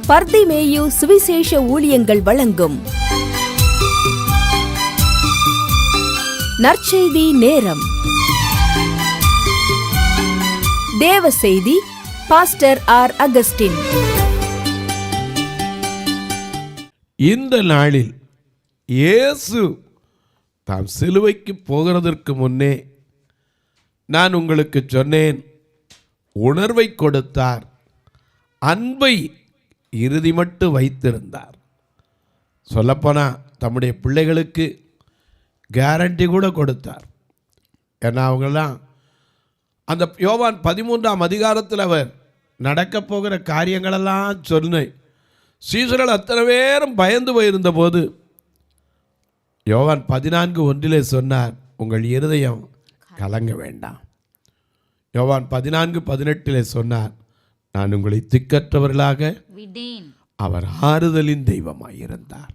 பர்திமேயு சுவிசேஷ ஊழியங்கள் வழங்கும் நற்செய்தி நேரம். தேவ செய்தி பாஸ்டர் ஆர். அகஸ்டின். இந்த நாளில் இயேசு தாம் சிலுவைக்கு போகிறதற்கு முன்னே நான் உங்களுக்கு சொன்னேன், உணர்வை கொடுத்தார், அன்பை இறுதி மட்டும் வைத்திருந்தார். சொல்லப்போனால் தம்முடைய பிள்ளைகளுக்கு கேரண்டி கூட கொடுத்தார். ஏன்னா அவங்கெல்லாம் அந்த யோவான் 13ஆம் அதிகாரத்தில் அவர் நடக்கப் போகிற காரியங்களெல்லாம் சொன்னேன். சீசர்கள் அத்தனை பேரும் பயந்து போயிருந்த போது யோவான் 14:1 சொன்னார், உங்கள் இருதயம் கலங்க வேண்டாம். யோவான் 14:18 சொன்னார், நான் உங்களை திக்கற்றவர்களாக விட்டேன். அவர் ஆறுதலின் தெய்வமாயிருந்தார்.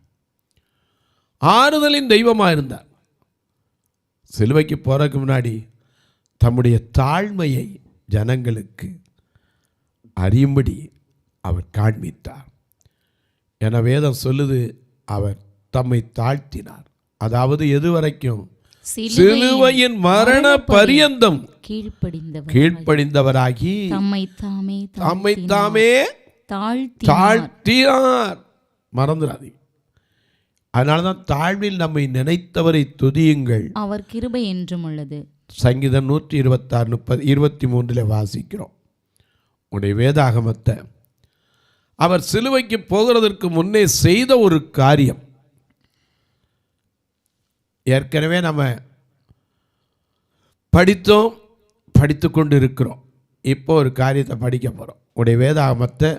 ஆறுதலின் தெய்வமாயிருந்தார். சிலுவைக்கு போறதுக்கு முன்னாடி தம்முடைய தாழ்மையை ஜனங்களுக்கு அறியும்படி அவர் காண்பித்தார். என வேதம் சொல்லுது, அவர் தம்மை தாழ்த்தினார். அதாவது எது வரைக்கும்? சிலுவையின் மரண பரியந்தம் கீழ்ப்படிந்தவராகி தம்மை தாமே தாழ்த்தினார். மறந்துடாதீங்க. அதனாலதான் தாழ்வில் நம்மை நினைத்தவரை துதியுங்கள், அவர் கிருபை என்றும் உள்ளது. சங்கீதம் 126:23 வாசிக்கிறோம். உடைய வேதாகமத்தை அவர் சிலுவைக்கு போகிறதற்கு முன்னே செய்த ஒரு காரியம் ஏற்கனவே நம்ம படித்து கொண்டு இருக்கிறோம். இப்போ ஒரு காரியத்தை படிக்க போகிறோம். உடைய வேதாகமத்தை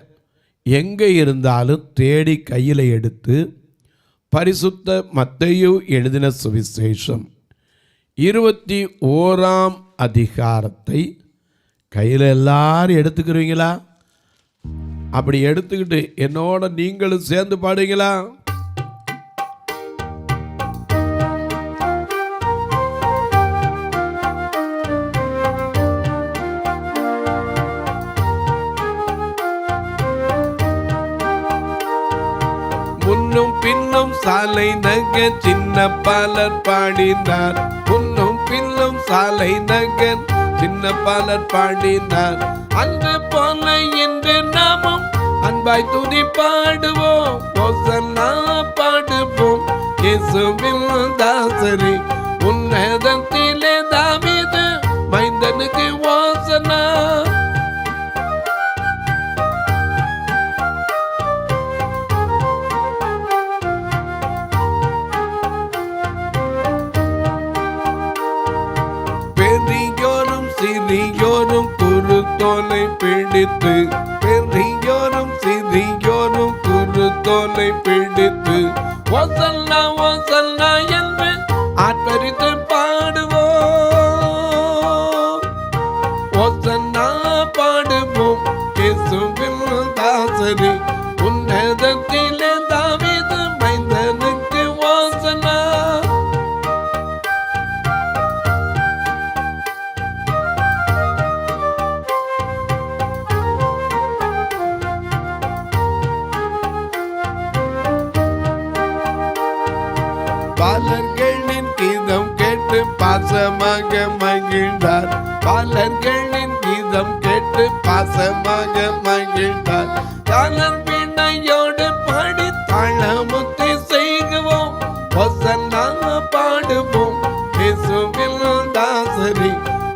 எங்கே இருந்தாலும் தேடி கையில் எடுத்து பரிசுத்த மத்தேயு எழுதின சுவிசேஷம் 21ஆம் அதிகாரத்தை கையில் எல்லாரும் எடுத்துக்கிறீங்களா? அப்படி எடுத்துக்கிட்டு என்னோட நீங்களும் சேர்ந்து பாடுங்களா? முன்னும் பின்னும் சாலை நகர் சின்ன பாலர் பாடினார். முன்னும் பின்னும் சாலை நகர் சின்ன பாலர் பாடினார். அன்று போல என்று நாமும் அன்பாய் துதி பாடுவோம், ஓசன்னா பாடுவோம். இயேசுவின் தாசரே உன்னதத்திலே தாவீது மைந்தனுக்கு ஓசன்னா. பெரியோரும் சிறியோரும் குருத்தோலை பிடித்து, பெரியோரும் சிறியோரும் குருத்தோலை பிடித்து, ஓசன்னா ஓசன்னா என்று ஆர்ப்பரித்து பாடுவோம், ஓசன்னா பாடுவோம். இயேசுவின் தாசரே உன்னதத்திலே தாவீது மைந்தனுக்கு ஓசன்னா. பாலர்களின் கீதம் கேட்டு பாசமாக மகிழ்ந்தார். பாலர்களின் கீதம் கேட்டு பாசமாக மகிழ்ந்தார். தாளர் வீணையோடு பாடி தாளமுத்தி செய்குவோம், ஓசன்னா பாடுவோம். இயேசுவின் தாசரே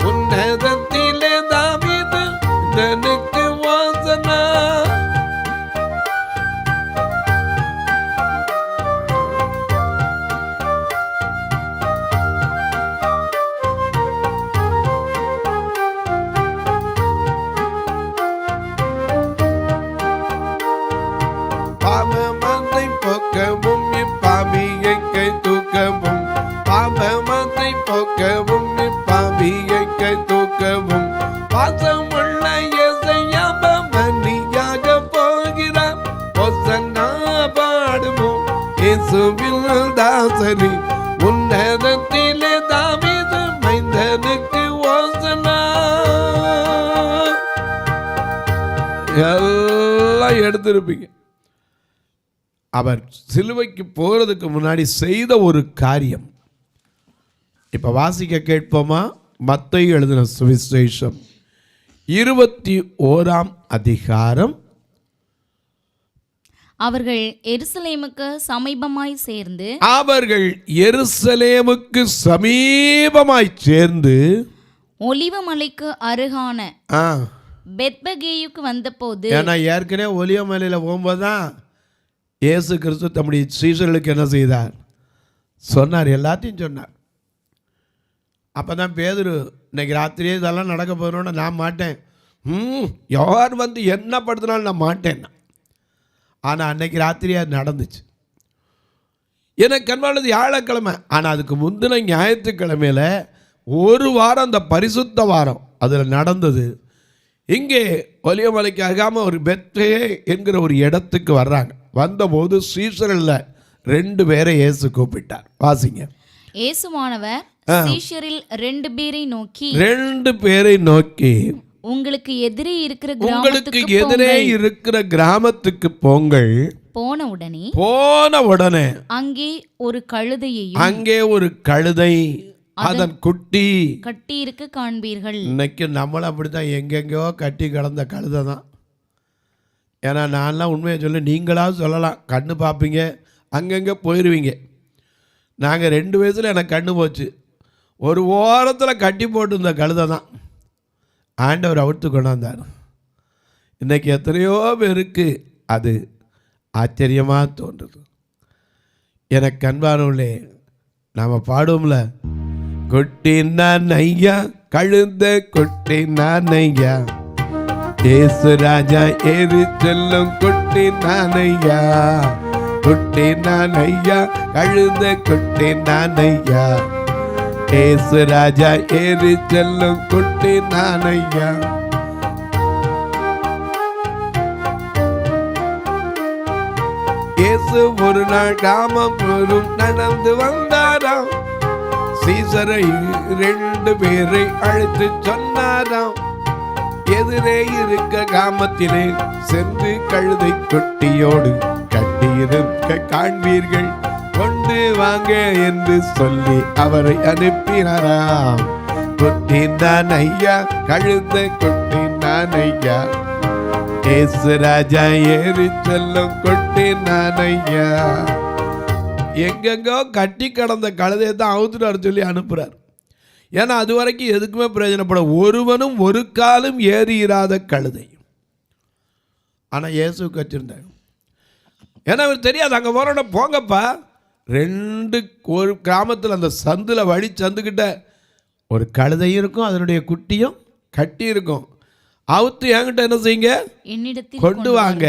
உன்னதத்திலே தாவீது மைந்தனுக்கு ஓசன்னா. பாவமதை போக்கவும் இப்பாவியை கை தூக்கவும், பாவமதை போக்கவும் இப்பாவியை கை தூக்கவும். பாசமுள்ள இயேசையா மனியாக போகிறார், ஓசன்னா பாடுவோம். இயேசுவின் தாசரே உன்னதத்திலே தாவீது மைந்தனுக்கு ஓசன்னா. எல்லாம் எடுத்திருப்பீங்க. அவர் சிலுவைக்கு போகிறதுக்கு முன்னாடி செய்த ஒரு காரியம். இப்போ வாசிக்க கேட்போமா? மத்தேயு எழுதின சுவிசேஷம் 21ஆம் அதிகாரம். அவர்கள் எருசலேமுக்கு சமீபமாய் சேர்ந்து ஒலிவ மலைக்கு அருகான பெத்பகேயுக்கு வந்தபோது, ஏன்னா ஏற்கனவே ஒலிவ மலையில் போகும்போது தான் இயேசு கிறிஸ்து தம்முடைய சீஷர்களுக்கு என்ன செய்தார்? சொன்னார், எல்லாத்தையும் சொன்னார். அப்போ தான் பேதுரு, இன்னைக்கு ராத்திரியே இதெல்லாம் நடக்க போகிறோன்னு நான் மாட்டேன், யார் வந்து என்ன படுத்தினாலும் நான் மாட்டேன்னா. ஆனால் அன்னைக்கு ராத்திரி அது நடந்துச்சு. எனக்கு கண்பானது வியாழக்கிழமை, ஆனால் அதுக்கு முந்தின ஞாயிற்றுக்கிழமையில் ஒரு வாரம், அந்த பரிசுத்த வாரம் அதில் நடந்தது. இங்கே ஒலிவமலைக்கு அருகாமல் ஒரு பெத்பகே என்கிற ஒரு இடத்துக்கு வர்றாங்க. வந்தபோது சீஷரில் 2 பேரை இயேசு கூப்பிட்டார். வாசிங்க. இயேசுவானவர் சீஷரில் 2 பேரை நோக்கி உங்களுக்கு எதிரே இருக்கிற கிராமத்துக்கு போங்கள். போன உடனே அங்கே ஒரு கழுதை அதன் குட்டி கட்டி இருக்க காண்பீர்கள். இன்னைக்கு நம்மள அப்படித்தான், எங்கெங்கோ கட்டி கிடந்த கழுதை தான். ஏன்னா நான்லாம் உண்மையை சொல்ல, நீங்களாவது சொல்லலாம், கண்ணு பார்ப்பீங்க, அங்கங்கே போயிடுவீங்க. நாங்கள் 2 வயசில் எனக்கு கண்ணு போச்சு. ஒரு ஓரத்தில் கட்டி போட்டு கழுதை தான் ஆண்டவர் அவுத்து கொண்டாந்தார். இன்றைக்கி எத்தனையோ பேருக்கு அது ஆச்சரியமாக தோன்றுது. எனக்கு அன்பானவர்களே, நாம் பாடுவோம்ல, கொட்டினான் ஐயா கழுத கொட்டினான் ஐயா, ஏசு ராஜா ஏறி செல்லும் கொட்டினான் ஐயா, கொட்டினான் ஐயா கழுத கொட்டினான் ஐயா, ஏசு ராஜா ஏறி செல்லும் கொட்டினான் ஐயா. இயேசு ஒரு நாள் கிராமம் போலும் நடந்து வந்தாராம். சீசரை 2 பேரை அழைத்து சொன்னாராம், எதிரே இருக்க கிராமத்திலே சென்று கழுதை கொட்டியோடு கட்டியிருக்க காண்பீர்கள், கொண்டு வாங்க என்று சொல்லி அவரை அனுப்பினாராம். கொட்டினான் ஐயா கழுத கொட்டினான் ஐயா, ஏசு ராஜா ஏறி செல்லும் கொட்டினான் ஐயா. எங்கெங்கோ கட்டி கடந்த கழுதையை தான் அவுத்துட்டு சொல்லி அனுப்புகிறார். ஏன்னா அது வரைக்கும் எதுக்குமே பிரயோஜனப்பட, ஒருவனும் ஒரு காலும் ஏறியிராத கழுதை. ஆனால் இயேசுக்கு வச்சிருந்தாங்க. ஏன்னா அவர் தெரியாது, அங்கே போகிறோட போங்கப்பா. 2 ஒரு கிராமத்தில் அந்த சந்தில் வழி சந்துக்கிட்ட ஒரு கழுதையும் இருக்கும், அதனுடைய குட்டியும் கட்டி இருக்கும். அவுத்து என்கிட்ட என்ன செய்யுங்க, கொண்டு வாங்க.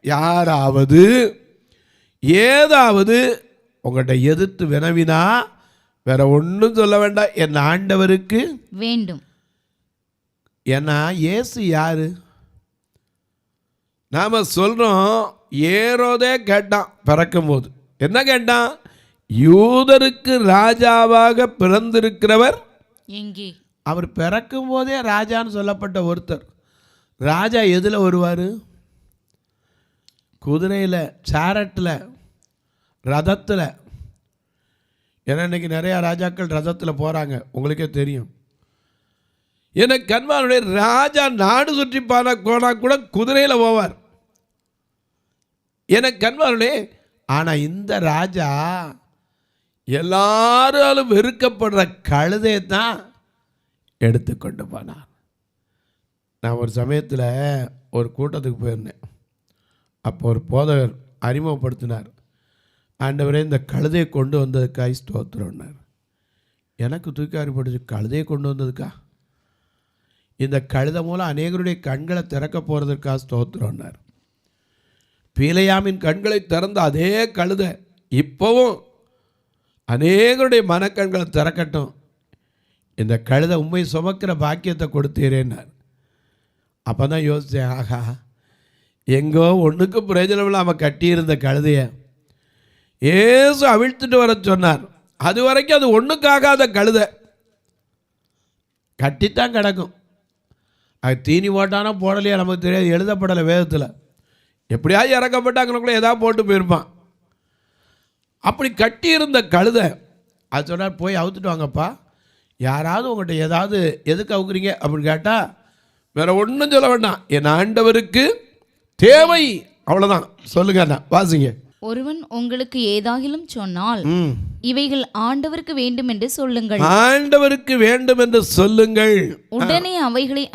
யாராவது ஏதாவது உங்கள்கிட்ட எதிர்த்து வினவினா வேற ஒன்றும் சொல்ல வேண்டாம், என் ஆண்டவருக்கு வேண்டும். ஏன்னா இயேசு யாரு? நாம சொல்றோம், ஏரோதே கேட்டான் பிறக்கும் போது. என்ன கேட்டான்? யூதருக்கு ராஜாவாக பிறந்திருக்கிறவர் எங்கே? அவர் பிறக்கும் போதே ராஜான்னு சொல்லப்பட்ட ஒருத்தர். ராஜா எதில் வருவார்? குதிரையில், சாரட்டில், ரதத்தில். ஏன்னா இன்றைக்கி நிறையா ராஜாக்கள் ரதத்தில் போகிறாங்க, உங்களுக்கே தெரியும். எனக்கு கண்பானுடைய ராஜா நாடு சுற்றி போனால் கூட குதிரையில் போவார். எனக்கு கண்பானுடைய. ஆனால் இந்த ராஜா எல்லாராலும் வெறுக்கப்படுற கழுதையை தான் எடுத்துக்கொண்டு போனார். நான் ஒரு சமயத்தில் ஒரு கூட்டத்துக்கு போயிருந்தேன். அப்போ ஒரு போதகர் அறிமுகப்படுத்தினார். ஆண்டவரே, இந்த கழுதையை கொண்டு வந்ததுக்காக ஸ்தோத்திரம்னார். எனக்கு தூக்கி போட்டுச்சு, கழுதையை கொண்டு வந்ததுக்கா? இந்த கழுதை மூலம் அநேகருடைய கண்களை திறக்க போகிறதுக்காக ஸ்தோத்திரம்னார். பீலையாமின் கண்களை திறந்த அதே கழுதை இப்போவும் அநேகருடைய மனக்கண்களை திறக்கட்டும், இந்த கழுதை உண்மை சுமக்கிற பாக்கியத்தை கொடுத்தீரேன்னார். அப்போ தான் யோசித்தேன், ஆகா, எங்கோ ஒன்றுக்கும் பிரயோஜனம் இல்லாமல் கட்டியிருந்த கழுதையை ஏசு அவிழ்த்துட்டு வர சொன்னார். அது வரைக்கும் அது ஒன்றுக்காகாத கழுதை கட்டித்தான் கிடக்கும். அது தீனி போட்டானா போடலையா நமக்கு தெரியாது, எழுதப்படலை வேதத்தில். எப்படியாவது இறக்கப்பட்டு அங்கனக்குள்ளே ஏதாவது போட்டு போயிருப்பான். அப்படி கட்டியிருந்த கழுதை அது சொன்னார், போய் அவுத்துட்டு வாங்கப்பா. யாராவது உங்கள்கிட்ட ஏதாவது எதுக்கு அவுக்குறீங்க அப்படின்னு கேட்டால் வேற ஒன்றும் சொல்ல வேண்டாம், என் ஆண்டவருக்கு தேவை, அவ்வளோதான். சொல்லுங்க அண்ணா, வாசிங்க. ஒருவன் உங்களுக்கு ஏதாகிலும் சொன்னால் இவைகள் ஆண்டவருக்கு வேண்டும் என்று சொல்லுங்கள். ஆண்டவருக்கு வேண்டும் என்று சொல்லுங்கள். உடனே அவைகளை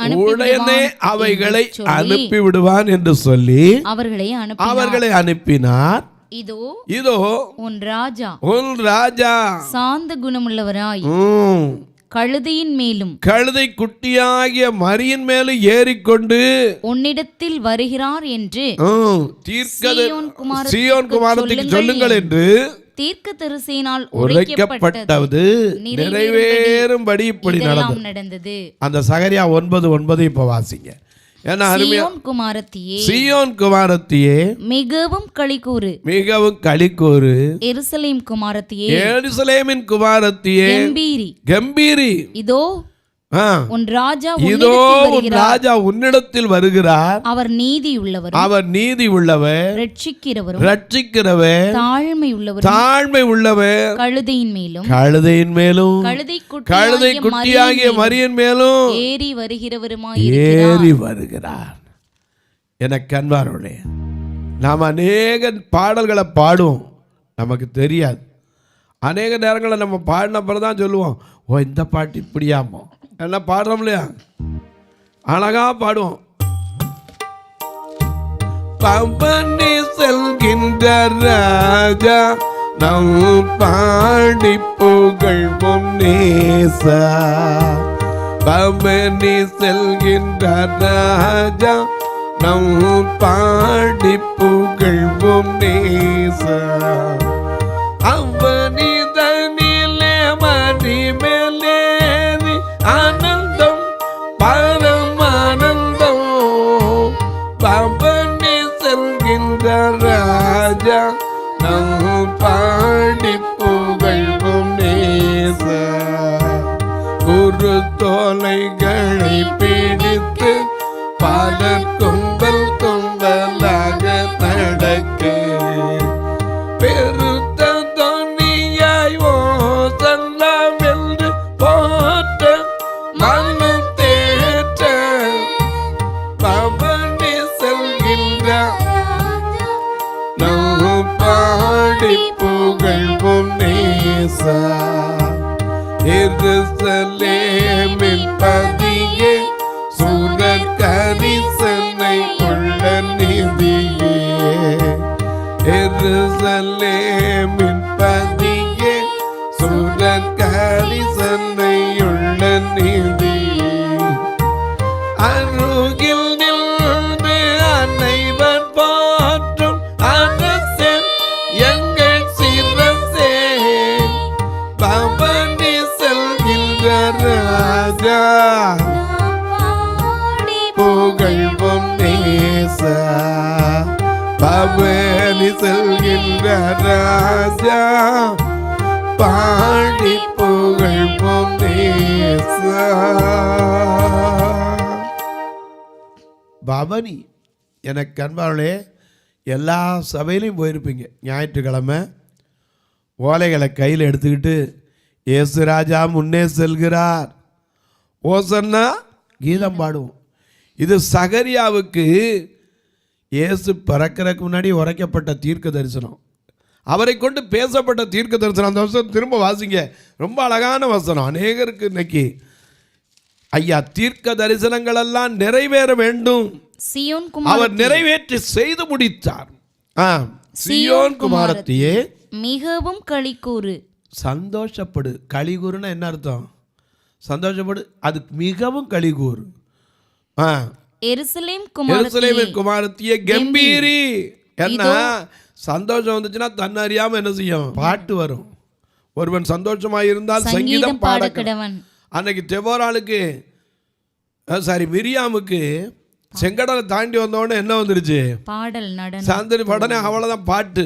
அனுப்பி விடுவான் என்று சொல்லி அவர்களை அனுப்பினார். இதோ உன் ராஜா சாந்த குணமுள்ளவராய் கழுதையின் மேலும் கழுதை குட்டியாகிய மரியின் மேலும் ஏறிக்கொண்டு உன்னிடத்தில் வருகிறார் என்று சீயோன் குமாரத்திற்கு சொல்லுங்கள் என்று தீர்க்கதரிசியினால் உரைக்கப்பட்டது நிறைவேறும்படி இப்படி நடந்தது. அந்த சகரியா 9:9 இப்ப வாசிங்க. சீயோன் குமாரத்தியே மிகவும் களிகூரு. எருசலேமின் குமாரத்தியே கம்பீரி. இதோ உன் ராஜா உன்னிடத்தில் வருகிறார். அவர் நீதி உள்ளவர் ரட்சிக்கிறவர் தாழ்மை உள்ளவர் கழுதையின் மேலும் கழுதை குட்டியாகிய மரியின் மேலும் ஏறி வருகிறார். எனக்கு அன்பார்களே, நாம் அநேக பாடல்களை பாடுவோம், நமக்கு தெரியாது. அநேக நேரங்களில் நம்ம பாடின பிறகு தான் சொல்லுவோம், ஓ இந்த பாட்டு இப்படியாமோ எல்லாம் பாடுறோம் இல்லையா, அழகா பாடுவோம். பம்பனி செல்கின்ற ராஜா நம் பாடி புகழ்வோம் நேசா. பம்பனி செல்கின்ற ராஜா நம் பாடி புகழ்வோம் நேசா. அவனி தனிலே மறி மேலேறி ஆனந்தம் பரமானந்தம். பம்பனி செல்கின்ற ராஜா நம் பாடி புகழ்வோம் நேசா. குரு தோலைகளை பிடித்து பாதர் கும்பல் கும்பலாக நடக்க பெருத்த தொனியாய் ஓசல்லாம் என்று போற்ற மனு தேற்ற. பவனி செல்கின்ற நம் பாடி புகழ்வோம் நேசா. எருசலேமில் பதியே சூரர் கரிசனை உள்ள நிதியே. எருசலேமின் பதியே சூரர் கரிசனை உள்ள நிதியே. அருகில் நின்று அனைவர் போற்றும் அரசே எங்கள் சிரசே. பவனி செல்கின்ற ராஜா புகழ்வோம் நேசா. பவனி செல்கின்ற ராஜா பாடி புகழ்வோம் நேசா. பவனி, எனக்கு அன்பாளே, எல்லா சபையிலையும் போயிருப்பீங்க. ஞாயிற்றுக்கிழமை ஓலைகளை கையில் எடுத்துக்கிட்டு இயேசு ராஜா முன்னே செல்கிறார் ஓசன்னா கீதம் பாடுவோம். இது சகரியாவுக்கு இயேசு பிறக்கிறதுக்கு முன்னாடி உரைக்கப்பட்ட தீர்க்க தரிசனம், அவரை கொண்டு பேசப்பட்ட தீர்க்க தரிசனம். அந்த வசனம் திரும்ப வாசிங்க, ரொம்ப அழகான வசனம். அநேகருக்கு இன்னைக்கு ஐயா தீர்க்க தரிசனங்கள் எல்லாம் நிறைவேற வேண்டும், அவர் நிறைவேற்றி செய்து முடித்தார். சீயோன் குமாரத்தியே மிகவும் களிக்கூறு. சந்தோஷப்படு. களிகூறுனா என்ன அர்த்தம்? சந்தோஷப்படு, அது மிகவும் களிகூறு. எருசலேம் குமாரத்தியே கம்பீரி. என்ன சந்தோஷம் வந்துச்சுன்னா தன்னை அறியாம என்ன செய்யும்? பாட்டு வரும். ஒருவன் சந்தோஷமாக இருந்தால் சங்கீதம் பாட கடவன். அன்னைக்கு தெபோராளுக்கு மிரியாமுக்கு செங்கடலை தாண்டி வந்தோடனே என்ன வந்துருச்சு? பாடல் நடனம். சாந்தரி படனே அவ்வளோதான் பாட்டு.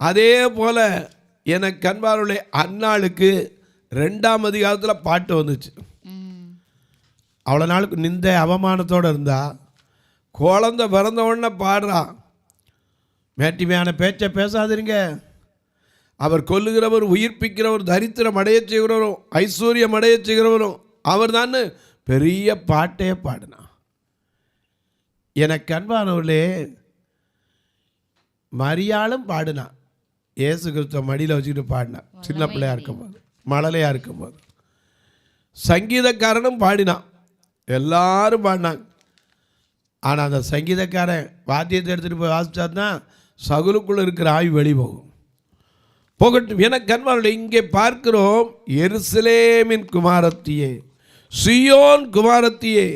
அதே போல எனக்கு கண்பாருடைய அன்னாளுக்கு 2ஆம் அதிகாரத்தில் பாட்டு வந்துச்சு. அவ்வளோ நாளுக்கு நிந்த அவமானத்தோடு இருந்தா, குழந்தை பிறந்த உடனே பாடுறான், மேட்டிமையான பேச்சை பேசாதீங்க, அவர் கொல்லுகிறவர், உயிர்ப்பிக்கிறவர், தரித்திரம் அடைய செய்கிறவரும், ஐஸ்வர்யம் அடைய செய்கிறவரும் அவர் தான் பெரிய பாட்டே பாடினான். எனக்கு அன்பானவர்களே, மரியாளும் பாடினான், இயேசு கிறிஸ்துவ மடியில் வச்சுக்கிட்டு பாடினான், சின்ன பிள்ளையா இருக்கும்போது, மழலையாக இருக்கும்போது. சங்கீதக்காரனும் பாடினான், எல்லாரும் பாடினாங்க. ஆனால் அந்த சங்கீதக்காரன் வாத்தியத்தை எடுத்துகிட்டு போய் வாசித்தாருன்னா சகுலுக்குள்ளே இருக்கிற ஆவி வெளிப்போகும். போகட்டும். எனக்கு அன்பானவர்களே, இங்கே பார்க்கிறோம், எருசலேமின் குமாரத்தியே, சியோன் குமாரத்தியே,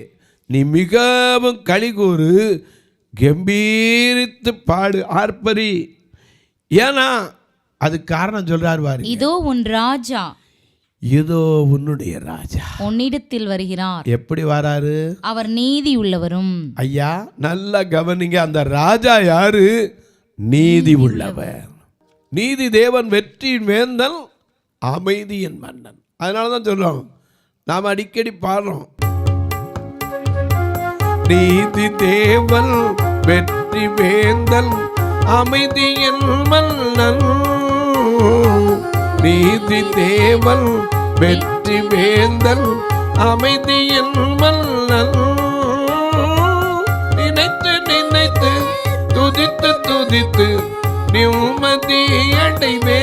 நீ மிகவும் களிகூறு, கம்பீரித்து பாடு, ஆர்ப்பரி. ஏன்னா அது காரணம் சொல்றார் பாரு, இதோ உன் ராஜா, இதோ உன்னுடைய ராஜா உன்னிடத்தில் வருகிறார். எப்படி வராரு? அவர் நீதி உள்ளவரும். ஐயா நல்லா கவனிங்க, அந்த ராஜா யாரு? நீதி உள்ளவர். நீதி தேவன், வெற்றியின் வேந்தன், அமைதியின் மன்னன். அதனால தான் சொல்றோம், நாம் அடிக்கடி பாடுறோம், நீதி தேவன், வெற்றி வேந்தன், அமைதியின் மன்னன். நீதி தேவன், வெற்றி வேந்தன், அமைதியின் மன்னன். நினைத்து நினைத்து துதித்து துதித்து நிம்மதி அடைவே,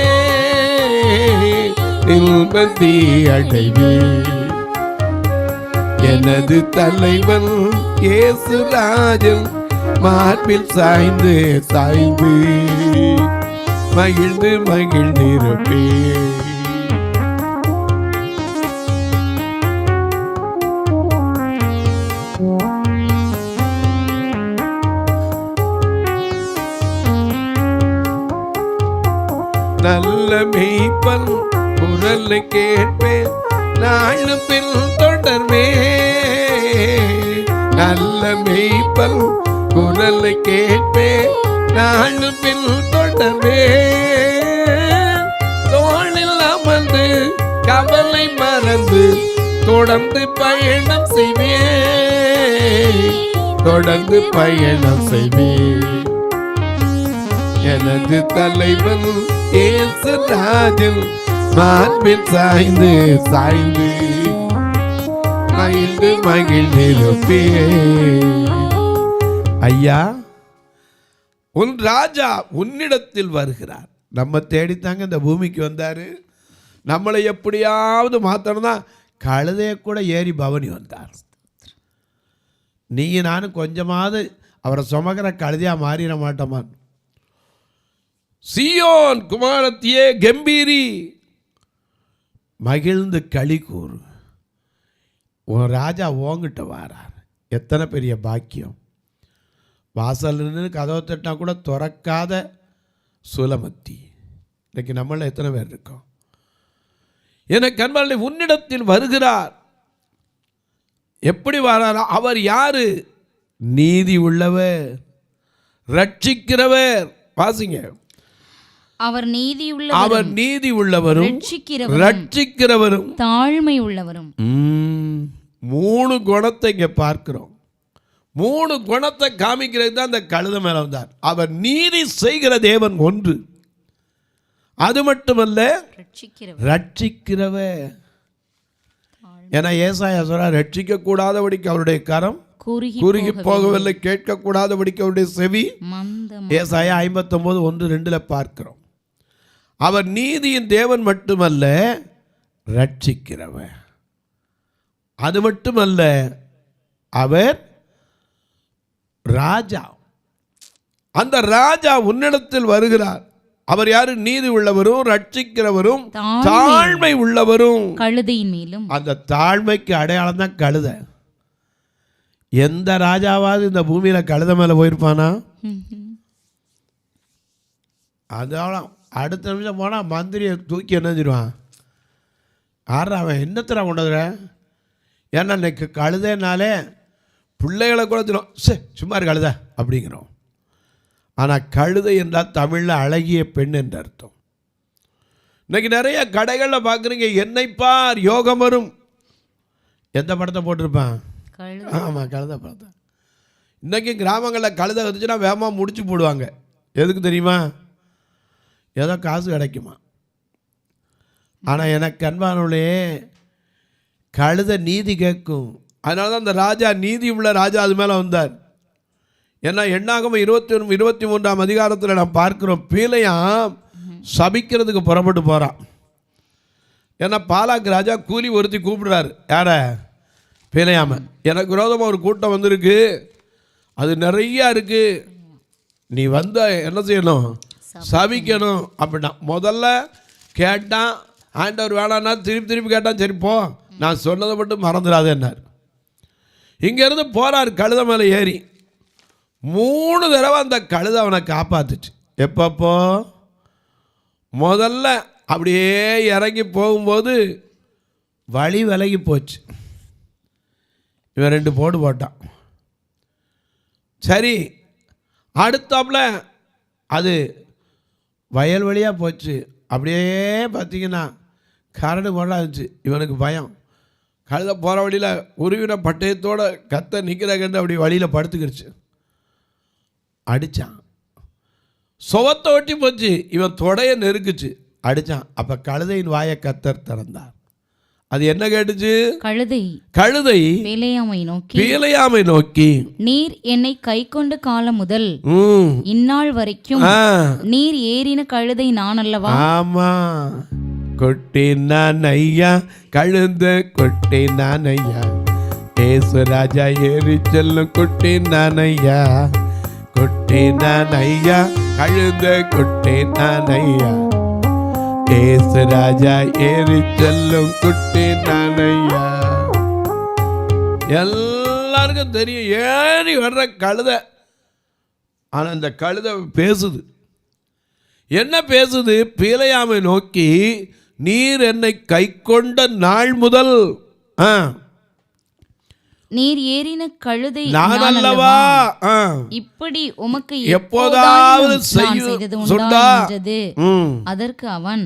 நிம்மதி அடைவே. எனது தலைவன் இயேசு ராஜன் மார்பில் சாய்ந்து சாய்ந்து மகிழ்ந்து மகிழ்ந்திருப்பே. நல்ல மெய்ப்பன் குரலை கேட்பேன், நாளும் பின் தொடர்வே. நல்ல மெய்ப்பன் குரலை கேட்பேன், நாளும் பின் தொடர்வே. தோளில் அமர்ந்து கவலை மறந்து தொடர்ந்து பயணம் செய்வேன், தொடர்ந்து பயணம் செய்வேன். எனது தலைவன் இயேசு ராஜன் மார்பில் சாய்ந்து சாய்ந்து மகிழ்ந்து மகிழ்ந்திருப்பே. ஐயா, உன் ராஜா உன்னிடத்தில் வருகிறார். நம்ம தேடித்தாங்க இந்த பூமிக்கு வந்தாரு. நம்மளை எப்படியாவது மாற்றணும் தான் கழுதைய கூட ஏறி பவனி வந்தார். நீங்க நானும் கொஞ்சமாவது அவரை சுமக்கிற கழுதையா மாறிட மாட்டோமான். சியோன் குமாரத்தியே கம்பீரி, மகிழ்ந்து களி கூறு, உன் ராஜா ஓங்கிட்ட வாரார். எத்தனை பெரிய பாக்கியம். வாசல் நின்று கதவை தட்டினா கூட திறக்காத சுலமத்தி. இன்னைக்கு நம்மள எத்தனை பேர் இருக்கோம்? எனக்கு அன்பாளே, உன்னிடத்தில் வருகிறார். எப்படி வராரா? அவர் யாரு? நீதி உள்ளவர், ரட்சிக்கிறவர். வாசிங்க, அவர் நீதி அவர் நீதி உள்ளவரும் ரட்சிக்கிறவரும் தாழ்மை உள்ளவரும். 3 குணத்தை இங்க பார்க்கிறோம். 3 குணத்தை காமிக்கிறது தான் அந்த கழுதை மேல வந்தார். அவர் நீதி செய்கிற தேவன் ஒன்று, அது மட்டுமல்ல ரட்சிக்கிறவர். ஏன்னா ஏசாயா சொல்ற, ரட்சிக்க கூடாதபடிக்கு அவருடைய கரம் குறுகி போகவில்லை, கேட்க கூடாதபடிக்கு அவருடைய செவி. ஏசாயா 59:1-2 பார்க்கிறோம். அவர் நீதியின் தேவன் மட்டுமல்ல, ரட்சிக்கிறவர். அது மட்டுமல்ல, அவர் ராஜா. அந்த ராஜா உன்னிடத்தில் வருகிறார். அவர் யாரு? நீதி உள்ளவரும் ரட்சிக்கிறவரும் தாழ்மை உள்ளவரும். கழுதையின் மேலும். அந்த தாழ்மைக்கு அடையாளம் தான் கழுதை. எந்த ராஜாவாவது இந்த பூமியில கழுதை மேல போயிருப்பானா? அதால அடுத்த நிமிஷம் போனா மந்திரியை தூக்கி என்ன செஞ்சிருவான்? ஆறா அவன் என்னத்தரா கொண்டதுற? ஏன்னா இன்னைக்கு கழுதைனாலே பிள்ளைகளை கூட தினம் சும்மா கழுதை அப்படிங்கிறோம். ஆனால் கழுதை என்றால் தமிழில் அழகிய பெண் என்று அர்த்தம். இன்னைக்கு நிறைய கடைகளில் பார்க்குறீங்க, என்னை பார் யோகம் வரும். எந்த படத்தை போட்டிருப்பான்? ஆமாம், கழுதை படத்தை. இன்றைக்கி கிராமங்களில் கழுதை வந்துச்சுன்னா வேகமாக முடிச்சு போடுவாங்க. எதுக்கு தெரியுமா? ஏதோ காசு கிடைக்குமா. ஆனால் எனக்கு அன்பானவர்களே, கழுதை நீதி கேட்கும். அதனால தான் அந்த ராஜா, நீதி உள்ள ராஜா அது மேலே வந்தார். ஏன்னா எண்ணாகமம் 23ஆம் அதிகாரத்தில் நாம் பார்க்கிறோம், பீலையாம் சபிக்கிறதுக்கு புறப்பட்டு போகிறான். ஏன்னா பாலாக்கு ராஜா கூலி ஒருத்தி கூப்பிடுறாரு. யார? பீலையாம. எனக்கு விரோதமாக ஒரு கூட்டம் வந்திருக்கு, அது நிறையா இருக்குது, நீ வந்த என்ன செய்யணும்? சபிக்கணும் அப்படின்னா. முதல்ல கேட்டான், ஆண்டவர் வேணான்னா திருப்பி கேட்டான். சரி போ, நான் சொன்னதை மட்டும் மறந்துடாது என்னார். இங்கேருந்து போகிறார் கழுதை மேலே ஏறி. 3 தடவை அந்த கழுதை அவனை காப்பாத்துச்சு. எப்பப்போ? முதல்ல அப்படியே இறங்கி போகும்போது வழி விலகி போச்சு. இவன் 2 போடு போட்டான். சரி, அடுத்தாப்புல அது வயல் வழியாக போச்சு. அப்படியே பார்த்தீங்கன்னா கரடு முரடாக இருந்துச்சு. இவனுக்கு பயம். கழுத போகிற வழியில் உருவின பட்டயத்தோட கத்த நிற்கிற கண்டு அப்படி வழியில் படுத்துக்கிடுச்சு. அடித்தான், சுவத்தை ஒட்டி போச்சு. இவன் தொடைய நெருக்குச்சு, அடித்தான். அப்போ கழுதையின் வாயை கத்தர் திறந்தார். அது என்ன கேட்டுச்சு? கழுதை பீலையாமை நோக்கி, நீர் என்னை கை கொண்ட காலம் முதல் இந்நாள் வரைக்கும் நீர் ஏறின கழுதை நான் அல்லவா? ஆமா, கொட்டினான் ஐயா, கழுத கொட்டினான் ஐயா, ஏசு ராஜா ஏறி செல்லும் கொட்டினான் ஐயா, கொட்டினான் ஐயா, கழுத கொட்டினான் ஐயா, ஏசு ராஜா ஏறி செல்லும் கொட்டினான் ஐயா. எல்லாருக்கும் தெரியும் ஏறி வர்ற கழுத. ஆனால் அந்த கழுத பேசுது. என்ன பேசுது? பீலையாமை நோக்கி, நீர் என்னை கை கொண்ட நாள் முதல் நீர் ஏறின கழுதை நான் அல்லவா? இப்படி உமக்கு எப்போதாவது செய்தது. அதற்கு அவன்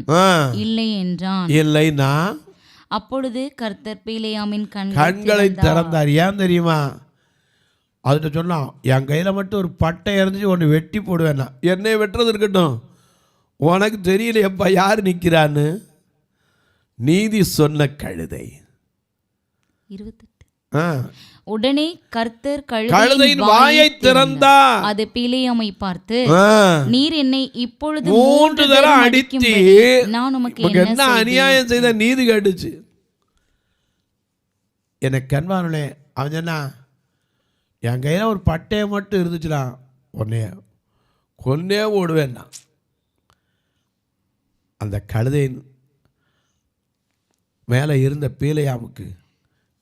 இல்லை என்றான். இல்லை நான். அப்பொழுது கர்த்தர் பீலையாமின் கண்களை திறந்தார். ஏன் தெரியுமா? அதுகிட்ட சொன்னான், என் கையில் மட்டும் ஒரு பட்டை இருந்துச்சு, ஒன்று வெட்டி போடுவேன்னா. என்னை வெட்டுறது இருக்கட்டும், உனக்கு தெரியல எப்பா யார் நிற்கிறான்னு. நீதி சொன்ன கழுதை. 28. உடனே கர்த்தர் கழுதையின் வாயை திறந்தார். அது பீலையாமை பார்த்து, நீர் என்னை இப்பொழுது 3 தடவை அடித்து நான் உமக்கு என்ன அநியாயம் செய்த நீதி கேட்டுச்சு. எனக்கு அன்பானே, அவன் சொன்னா, என் கையில் ஒரு பட்டையை மட்டும் இருந்துச்சுனா உன்னைய கொன்னே ஓடுவேன்னா. அந்த கழுதையின் மேலே இருந்த பீலையாமுக்கு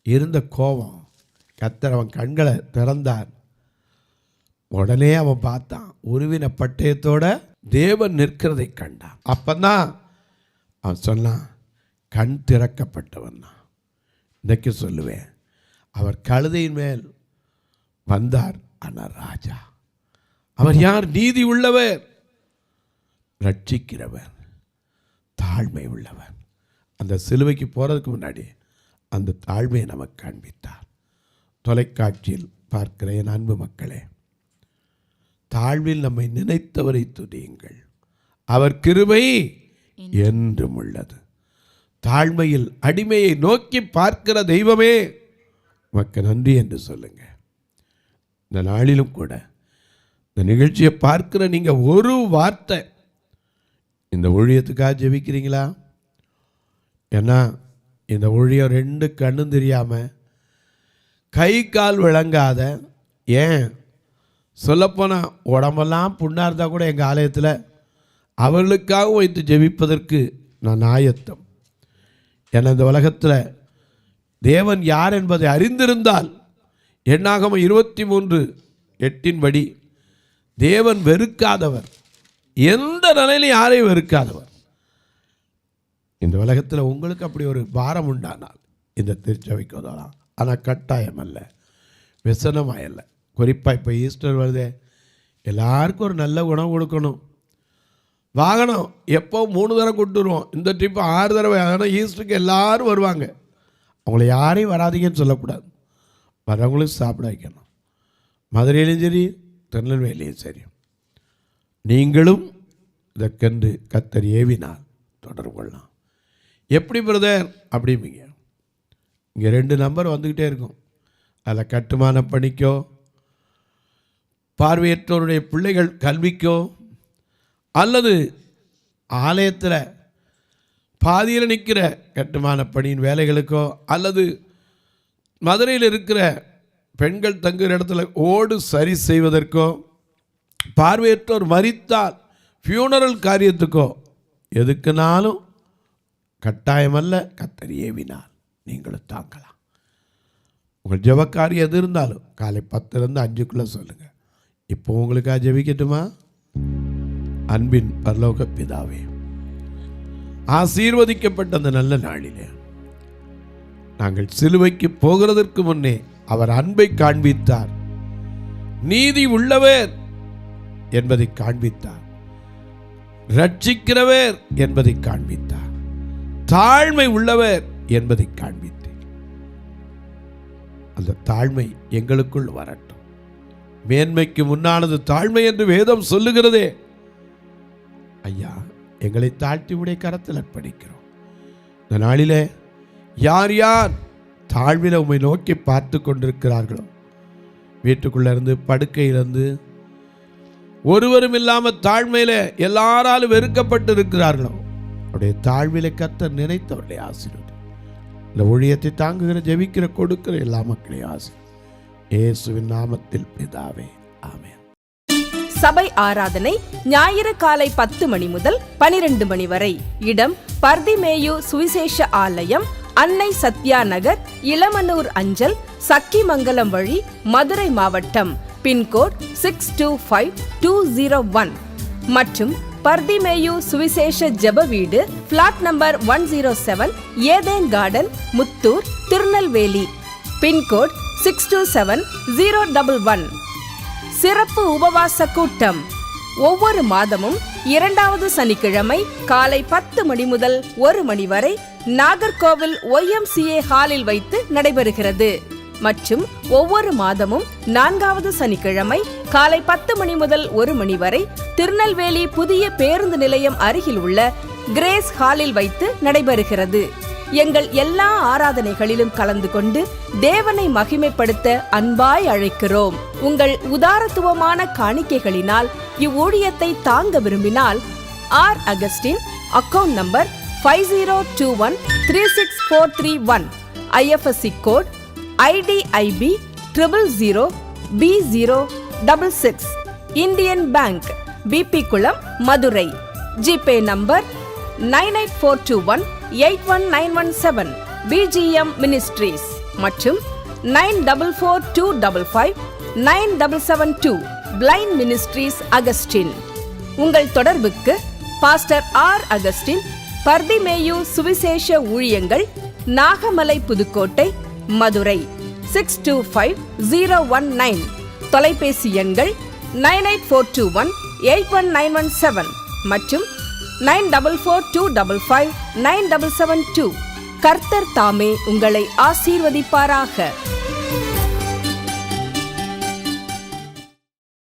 இருந்த கோபம், கர்த்தர் அவன் கண்களை திறந்தார். உடனே அவன் பார்த்தான், உருவின பட்டயத்தோட தேவன் நிற்கிறதை கண்டான். அப்பந்தான் அவன் சொன்னான், கண் திறக்கப்பட்டவன் தான். இன்றைக்கு சொல்லுவேன், அவர் கழுதையின் மேல் வந்தார். ஆனால் ராஜா அவர் யார்? நீதி உள்ளவர், ரட்சிக்கிறவர், தாழ்மை உள்ளவர். அந்த சிலுவைக்கு போகிறதுக்கு முன்னாடி அந்த தாழ்மையை நமக்கு காண்பித்தார். தொலைக்காட்சியில் பார்க்கிற என் அன்பு மக்களே, தாழ்வில் நம்மை நினைத்தவரை துதியுங்கள், அவர் கிருபை என்றும் உள்ளது. தாழ்மையில் அடிமையை நோக்கி பார்க்கிற தெய்வமே உமக்கு நன்றி என்று சொல்லுங்க. இந்த நாளிலும் கூட இந்த நிகழ்ச்சியை பார்க்கிற நீங்கள் ஒரு வார்த்தை இந்த ஊழியத்துக்காக ஜெபிக்கிறீங்களா? ஏன்னா இந்த ஊழியம் 2 கண்ணும் தெரியாமல், கை கால் விளங்காத, ஏன் சொல்லப்போனால் உடம்பெல்லாம் புண்ணாக இருந்தால் கூட எங்கள் ஆலயத்தில் அவர்களுக்காக வைத்து ஜெபிப்பதற்கு நான் ஆயத்தம். ஏன்னா இந்த உலகத்தில் தேவன் யார் என்பதை அறிந்திருந்தால், எண்ணாகமம் 23:8 தேவன் வெறுக்காதவர், எந்த நிலையிலும் யாரையும் வெறுக்காதவர். இந்த உலகத்தில் உங்களுக்கு அப்படி ஒரு பாரம் உண்டானால் இந்த திருச்சபைக்கு உதவலாம். ஆனால் கட்டாயம் அல்ல, விசனமாக இல்லை. குறிப்பாக இப்போ ஈஸ்டர் வருதே, எல்லாருக்கும் ஒரு நல்ல உணவு கொடுக்கணும். வாகனம் எப்போ 3 தடவை கொண்டுருவோம், இந்த ட்ரிப்பு 6 தடவை. ஆனால் ஈஸ்டருக்கு எல்லோரும் வருவாங்க. அவங்கள யாரையும் வராதிங்கன்னு சொல்லக்கூடாது, வரவங்களுக்கு சாப்பிட வைக்கணும். மதுரையிலும் சரி, திருநெல்வேலியும் சரி, நீங்களும் இதற்கென்று கர்த்தர் ஏவினால் தொடர்பு கொள்ளலாம். எப்படி பிரதர் அப்படிம்பீங்க. இங்கே 2 நம்பர் வந்துக்கிட்டே இருக்கும். அதில் கட்டுமான பணிக்கோ, பார்வையற்றோருடைய பிள்ளைகள் கல்விக்கோ, அல்லது ஆலயத்தில் பாதியில் நிற்கிற கட்டுமான பணியின் வேலைகளுக்கோ, அல்லது மதுரையில் இருக்கிற பெண்கள் தங்குகிற இடத்துல ஓடு சரி செய்வதற்கோ, பார்வையற்றோர் மரித்தால் ஃபியூனரல் காரியத்துக்கோ, எதுக்குனாலும் கட்டாயமல்ல, கர்த்தர் ஏவினால் நீங்களும் தாங்கலாம். உங்கள் ஜெபக்காரியம் எது இருந்தாலும் காலை 10லேருந்து 5க்குள்ளே சொல்லுங்கள். இப்போ உங்களுக்காக ஜெபிக்கட்டுமா? அன்பின் பரலோக பிதாவே, ஆசீர்வதிக்கப்பட்ட அந்த நல்ல நாளிலே நாங்கள் சிலுவைக்கு போகிறதற்கு முன்னே அவர் அன்பை காண்பித்தார், நீதி உள்ளவர் என்பதை காண்பித்தார், ரட்சிக்கிறவர் என்பதை காண்பித்தார், தாழ்மை உள்ளவர் என்பதை காண்பித்தார். அந்த தாழ்மை எங்களுக்குள் வரட்டும். மேன்மைக்கு முன்னானது தாழ்மை என்று வேதம் சொல்லுகிறதே. ஐயா, எங்களை தாழ்த்தி உடைய கரத்தில் அர்ப்பணிக்கிறோம். இந்த நாளிலே யார் யார் தாழ்வில் உம்மை நோக்கி பார்த்து கொண்டிருக்கிறார்களோ, வீட்டுக்குள்ளே இருந்து படுக்கையிலிருந்து ஒருவரும் இல்லாமல் தாழ்மையில் எல்லாராலும் வெறுக்கப்பட்டு இருக்கிறார்களோ, அவருடைய தாழ்விலை கர்த்தர் நினைத்தவருடைய ஆசீர்வாதம். இந்த ஊழியத்தை தாங்குகிற, ஜெபிக்கிற, கொடுக்கிற எல்லா மக்களையும் ஆசீர்வாதம். இயேசுவின் நாமத்தில் பிதாவே, ஆமென். சபை ஆராதனை ஞாயிறு காலை 10 மணி முதல் 12 மணி வரை. இடம் பர்திமேயு சுவிசேஷ ஆலயம், அன்னை சத்யா நகர், இளமனூர் அஞ்சல், சக்கிமங்கலம் வழி, மதுரை மாவட்டம். பின்கோட் 625201 மற்றும் பர்திமேயு சுவிசேஷ ஜெப வீடு, flat number 107, Eden garden, Muthur, Tirunelveli. Pin code 627011. சிறப்பு உபவாச கூட்டம் ஒவ்வொரு மாதமும் 2வது சனிக்கிழமை காலை 10 மணி முதல் 1 மணி வரை நாகர்கோவில் YMCA ஹாலில் வைத்து நடைபெறுகிறது. மற்றும் ஒவ்வொரு மாதமும் 4வது சனிக்கிழமை காலை 10 மணி முதல் 1 மணி வரை திருநெல்வேலி புதிய பேருந்து நிலையம் அருகில் உள்ள கிரேஸ் ஹாலில் வைத்து நடைபெறுகிறது. எங்கள் எல்லா ஆராதனைகளிலும் கலந்து கொண்டு தேவனை மகிமைப்படுத்த அன்பாய் அழைக்கிறோம். உங்கள் உதாரத்துவமான காணிக்கைகளினால் இவ்வூழியத்தை தாங்க விரும்பினால் R Augustine, account number 5021364331, IFSC code IDIB 000B066, Indian bank, BP Kulam, Madurai. GPay number 9842181917, BGM ministries மற்றும் 9442559772, பிளைண்ட் மினிஸ்ட்ரீஸ் அகஸ்டின். உங்கள் தொடர்புக்கு பாஸ்டர் ஆர் அகஸ்டின், பர்திமேயு சுவிசேஷ ஊழியங்கள், நாகமலை, புதுக்கோட்டை, மதுரை 625019. தொலைபேசி எண்கள் 9842181917 மற்றும் 9442559772. கர்த்தர் தாமே உங்களை ஆசீர்வதிப்பாராக.